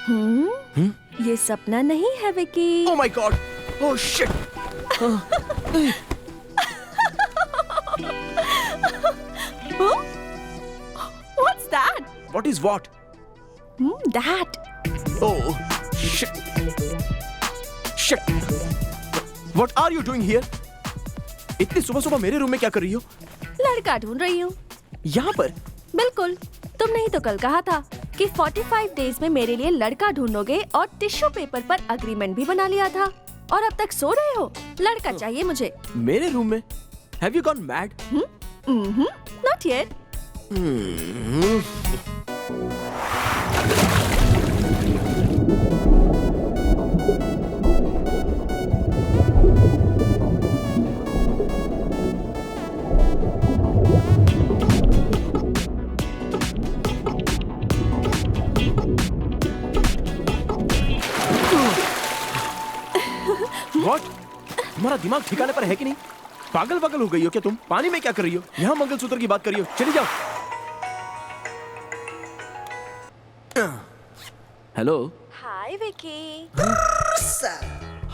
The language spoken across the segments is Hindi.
ये सपना नहीं है Vicky. Oh my God! Oh shit! What's that? What is what? That. Oh shit! Shit! What are you doing here? इतनी सुबह सुबह मेरे रूम में क्या कर रही हो? लड़का ढूंढ रही हूँ। यहाँ पर? बिल्कुल। तुमने ही तो कल कहा था कि 45 डेज में मेरे लिए लड़का ढूंढोगे और टिश्यू पेपर पर अग्रीमेंट भी बना लिया था। और अब तक सो रहे हो? लड़का चाहिए मुझे। मेरे रूम में? Have you gone mad? Not yet. What? तुम्हारा दिमाग ठिकाने पर है कि नहीं? पागल पागल हो गई हो क्या तुम? पानी में क्या कर रही हो? यहाँ मंगलसूत्र की बात कर रही हो? चली जाओ। Hello. Hi Vicky.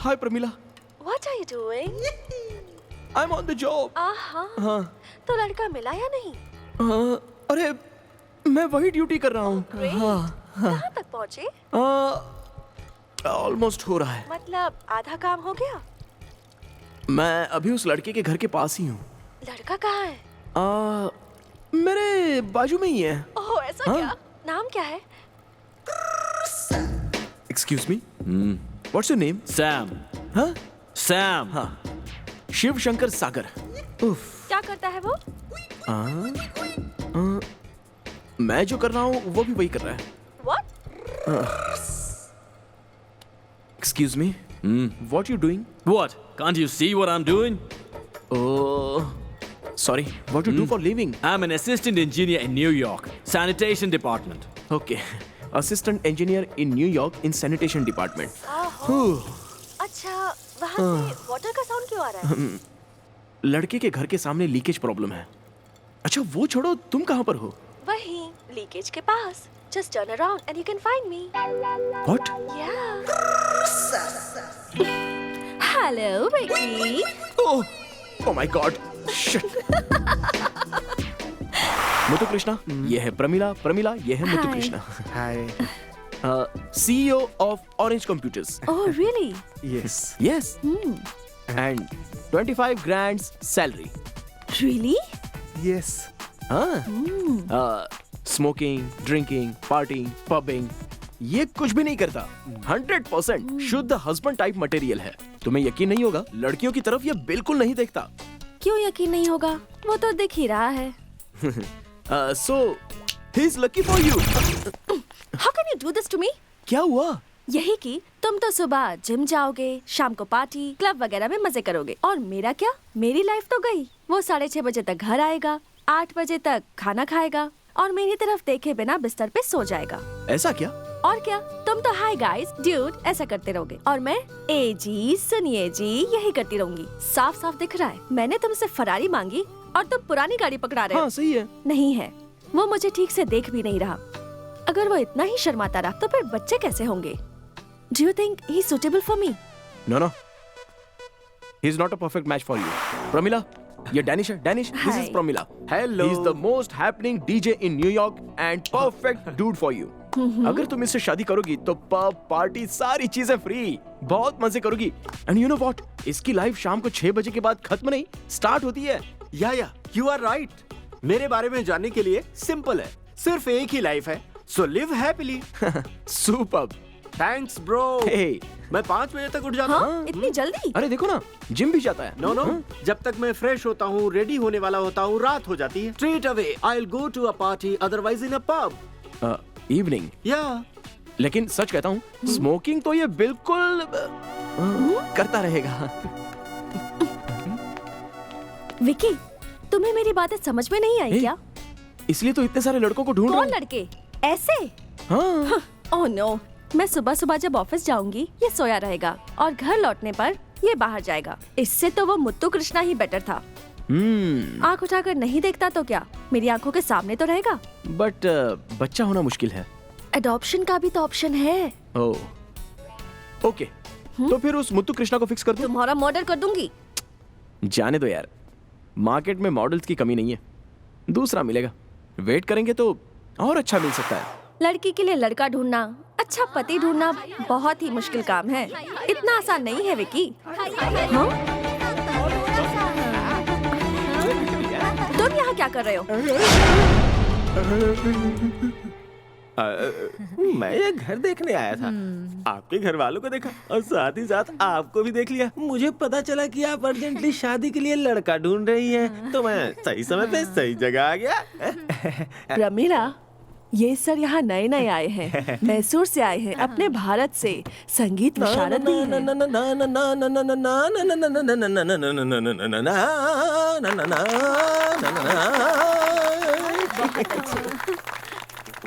Hi Pramila. What are you doing? I'm on the job. हाँ। तो लड़का मिला या नहीं? अरे मैं वही ड्यूटी कर रहा हूँ। कहाँ तक पहुँचे? ऑलमोस्ट हो रहा है। मतलब आधा काम हो गया? मैं अभी उस लड़के के घर के पास ही हूँ। लड़का कहाँ है? मेरे बाजू में ही है। ओह ऐसा क्या? नाम क्या है? Excuse me? What's your name? Sam. हाँ? Sam. हाँ। शिव शंकर सागर। उफ। क्या करता है वो? मैं जो कर रहा हूँ वो भी वही कर रहा है। What? Excuse me? What you doing? What? Can't you see what I'm doing? Oh, sorry. What you do for living? I'm an assistant engineer in New York, sanitation department. Okay. Assistant engineer in New York in sanitation department. अच्छा, वहाँ से वाटर का साउंड क्यों आ रहा है? लड़के के घर के सामने लीकेज प्रॉब्लम है। अच्छा वो छोड़ो, तुम कहाँ पर हो? वहीं लीकेज के पास। Just turn around and you can find me. What? Yeah. Hello, Vicky. Oh my God. Shit. Muthu Krishna, ये है प्रमिला, प्रमिला, ये है Muthu Hi. Krishna. Hi. CEO of Orange Computers. Oh, really? Yes. Yes. And 25 grand salary. Really? Yes. हाँ. स्मोकिंग, ड्रिंकिंग, पार्टिंग, पबिंग, ये कुछ भी नहीं करता। 100% शुद्ध हस्बैंड टाइप मटेरियल है। तुम्हें यकीन नहीं होगा, लड़कियों की तरफ ये बिल्कुल नहीं देखता। क्यों यकीन नहीं होगा? वो तो दिख ही रहा है। So, he's lucky for you. How can you do this to me? क्या हुआ? यही कि तुम तो सुबह जिम जाओगे, शाम को पार्टी, क्लब वगैरह में मजे करोगे, और मेरा क्या? मेरी लाइफ तो गई। वो 6:30 बजे तक घर आएगा, 8 बजे तक खाना खाएगा और मेरी तरफ देखे बिना बिस्तर पे सो जाएगा। ऐसा क्या? और क्या? तुम तो हाय गाइस, ड्यूड ऐसा करते रहोगे और मैं ए जी, सुनिए जी, यही करती रहूंगी। साफ साफ दिख रहा है, मैंने तुमसे फरारी मांगी और तुम पुरानी गाड़ी पकड़ा रहे हो। हाँ सही है। नहीं है, वो मुझे ठीक से देख भी नहीं रहा। अगर वो इतना ही शर्माता रहा तो फिर बच्चे कैसे होंगे? Do you think he's suitable for me? No. He's not a perfect match for you. Pramila, ये डैनिश है। Danish, this is Hi. Pramila. Hello. He's the most happening DJ in New York and perfect dude for you. अगर तुम इससे शादी करोगी तो पब, पार्टी, सारी चीजें फ्री, बहुत मजे करोगी। And you know what? इसकी लाइफ शाम को 6 बजे के बाद खत्म नहीं, स्टार्ट होती है। या यू आर राइट। मेरे बारे में जानने के लिए सिंपल है, सिर्फ एक ही लाइफ है, so live happily. Superb. Thanks bro. Hey. मैं 5 बजे तक उठ जाता हाँ, हूँ। इतनी जल्दी? अरे देखो ना, जिम भी जाता है। नो जब तक मैं फ्रेश होता हूँ, रेडी होने वाला होता हूँ, रात हो जाती है। Straight away I will go to a party, otherwise in a pub. Evening. या लेकिन सच कहता हूँ, स्मोकिंग तो ये बिल्कुल करता रहेगा। विकी, तुम्हें मेरी बातें समझ में नहीं आई ए, क्या? इसलिए तो इतने सारे लड़कों को ढूंढ रहा कौन हूँ। लड़के? ऐसे? हाँ। ओह नो, मैं सुबह सुबह जब ऑफिस जाऊंगी ये सोया रहेगा और घर लौटने पर ये बाहर जाएगा। इससे तो वो मुत्तु कृष्णा ही बेटर था। आंख उठाकर नहीं देखता तो क्या, मेरी आंखों के सामने तो रहेगा। बट बच्चा होना मुश्किल है। अडॉप्शन का भी तो ऑप्शन है। ओह ओके, तो फिर उस मुत्तू कृष्णा को फिक्स कर दो। तुम्हारा मर्डर कर दूंगी। जाने दो यार, मार्केट में मॉडल्स की कमी नहीं है, दूसरा मिलेगा। वेट करेंगे तो और अच्छा मिल सकता है। लड़की के लिए लड़का ढूंढना, अच्छा पति ढूंढना बहुत ही मुश्किल काम है, इतना आसान नहीं है विकी। हाँ? तुम यहाँ क्या कर रहे हो? मैं ये घर देखने आया था। आपके घर वालों को देखा और साथ ही साथ आपको भी देख लिया। मुझे पता चला कि आप अर्जेंटली शादी के लिए लड़का ढूंढ रही हैं, तो मैं सही समय पे सही जगह आ गया। प्रमीला, ये सर यहाँ नए नए आए हैं, मैसूर से आए हैं, अपने भारत से। संगीत विशारद भी हैं।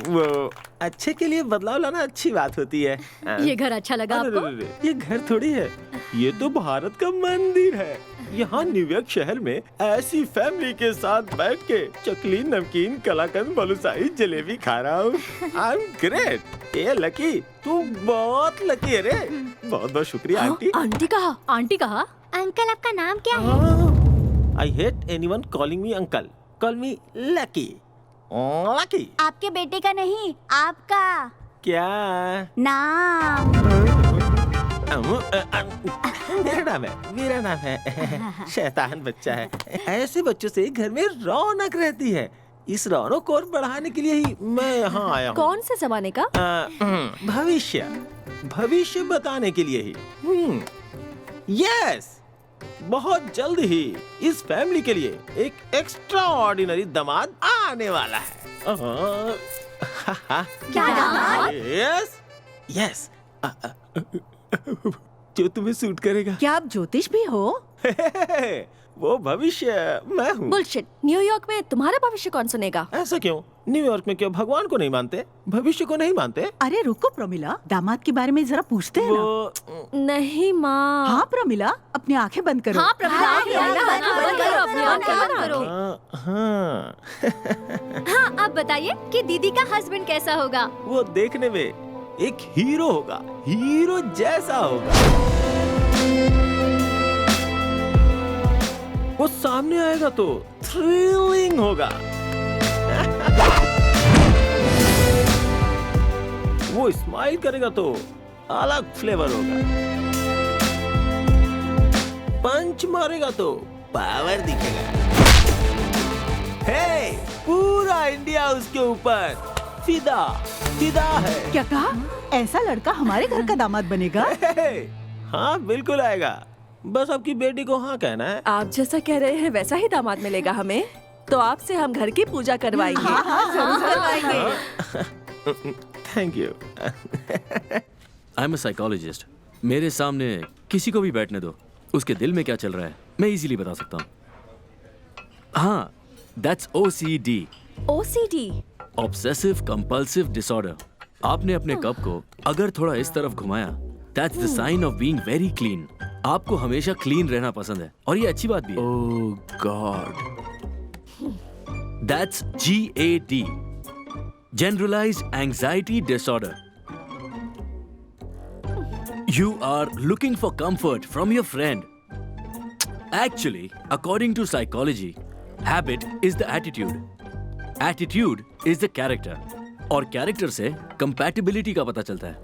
वो अच्छे के लिए बदलाव लाना अच्छी बात होती है। ये घर अच्छा लगा अरे, आपको? ये घर थोड़ी है, ये तो भारत का मंदिर है। यहाँ न्यूयॉर्क शहर में ऐसी फैमिली के साथ बैठ के चकली, नमकीन, कलाकंद, बालूशाही, जलेबी खा रहा हूँ। I am great. ये लकी, तू बहुत लकी है रे। बहुत बहुत शुक्रिया आंटी। आंटी कहा? आंटी कहा? अंकल आपका नाम क्या है? I hate anyone calling me uncle. Call me lucky. Lucky. आपके बेटे का नहीं, आपका क्या नाम? मेरा नाम है। शैतान बच्चा है। ऐसे बच्चों से घर में रौनक रहती है। इस रौनक को और बढ़ाने के लिए ही मैं यहाँ आया हूँ। कौन से जमाने का? भविष्य बताने के लिए ही। यस, बहुत जल्द ही इस फैमिली के लिए एक एक्स्ट्रा ऑर्डिनरी दामाद आने वाला है। क्या दामाद? यस यस, जो तुम्हें सूट करेगा। क्या आप ज्योतिष भी हो? वो भविष्य मैं हूँ। बुलशिट। न्यूयॉर्क में तुम्हारा भविष्य कौन सुनेगा? ऐसा क्यों? न्यूयॉर्क में क्यों भगवान को नहीं मानते, भविष्य को नहीं मानते? अरे रुको प्रमिला, दामाद के बारे में जरा पूछते हैं ना। वो नहीं माँ। हाँ प्रमिला, अपनी आंखें बंद करो। हाँ प्रमिला, हाँ, आंखें बंद करो, अपनी आंखें बंद करो। हाँ, हाँ, अब बताइए कि दीदी का हस्बैंड कैसा होगा? वो देखने में एक हीरो होगा, हीरो जैसा होगा। वो सामने आएगा तो थ्रिलिंग होगा। वो स्माइल करेगा तो अलग फ्लेवर होगा। पंच मारेगा तो पावर दिखेगा। हे, पूरा इंडिया उसके ऊपर फिदा फिदा है। क्या कहा? ऐसा लड़का हमारे घर का दामाद बनेगा? हाँ बिल्कुल आएगा, बस आपकी बेटी को हाँ कहना है। आप जैसा कह रहे हैं वैसा ही दामाद मिलेगा हमें, तो आपसे हम घर की पूजा करवाएंगे। हाँ, जरूर करवाएंगे। Thank you. I am a psychologist. मेरे सामने किसी को भी बैठने दो, उसके दिल में क्या चल रहा है मैं इजीली बता सकता हूँ। हाँ, that's OCD, OCD, obsessive compulsive disorder. आपने अपने कप को अगर थोड़ा इस तरफ घुमाया, that's the sign of being very clean. आपको हमेशा क्लीन रहना पसंद है और ये अच्छी बात भी है। ओह God, That's GAD, Generalized Anxiety Disorder. You are looking for comfort from your friend. Actually, according to psychology, habit is the attitude. Attitude is the character. और character से compatibility का पता चलता है।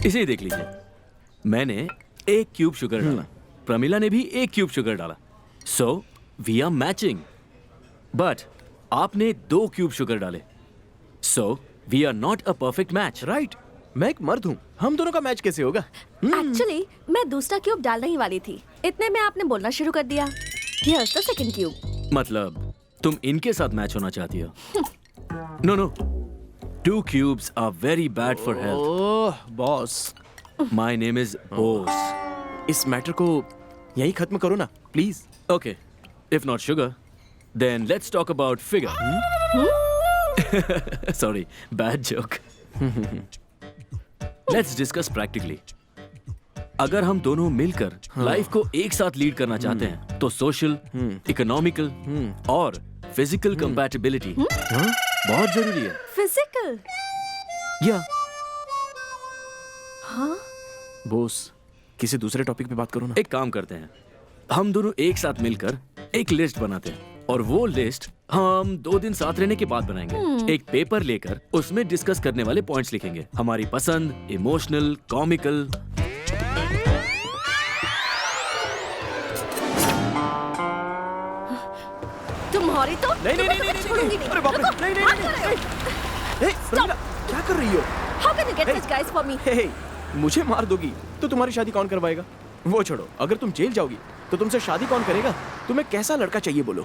इसे ही देख लीजिए। मैंने 1 क्यूब शुगर डाला, प्रमिला ने भी 1 क्यूब शुगर डाला, so we are matching. But आपने 2 क्यूब शुगर डाले, so we are not a perfect match. Right. मैं एक मर्द हूँ, हम दोनों का मैच कैसे होगा? एक्चुअली मैं दूसरा क्यूब डालने ही वाली थी, इतने में आपने बोलना शुरू कर दिया। Here's the second cube. मतलब तुम इनके साथ मैच होना चाहती हो? No no, 2 cubes are very bad for health. Oh boss, My name is Bose. इस मैटर को यहीं खत्म करो ना please. Okay, if not sugar, then let's talk about figure. Sorry, bad joke. Let's discuss practically. अगर हम दोनों मिलकर लाइफ को एक साथ लीड करना चाहते हैं तो सोशल, इकोनॉमिकल और फिजिकल कंपैटिबिलिटी बहुत जरूरी है। फिजिकल। या बॉस, किसी दूसरे टॉपिक पे बात करो ना। एक काम करते हैं, हम दोनों एक साथ मिलकर एक लिस्ट बनाते हैं और वो लिस्ट हम 2 दिन साथ रहने के बाद बनाएंगे। एक पेपर लेकर उसमें डिस्कस करने वाले पॉइंट्स लिखेंगे, हमारी पसंद, इमोशनल, कॉमिकल। तुम्हारी तो नहीं छोड़ूंगी नहीं। अरे बाप रे, नहीं प्रमिला, क्या कर रही हो? How can you get such guys for me? हे, मुझे मार दोगी तो तुम्हारी शादी कौन करवाएगा? वो छोड़ो, अगर तुम जेल जाओगी तो तुमसे शादी कौन करेगा? तुम्हें कैसा लड़का चाहिए बोलो?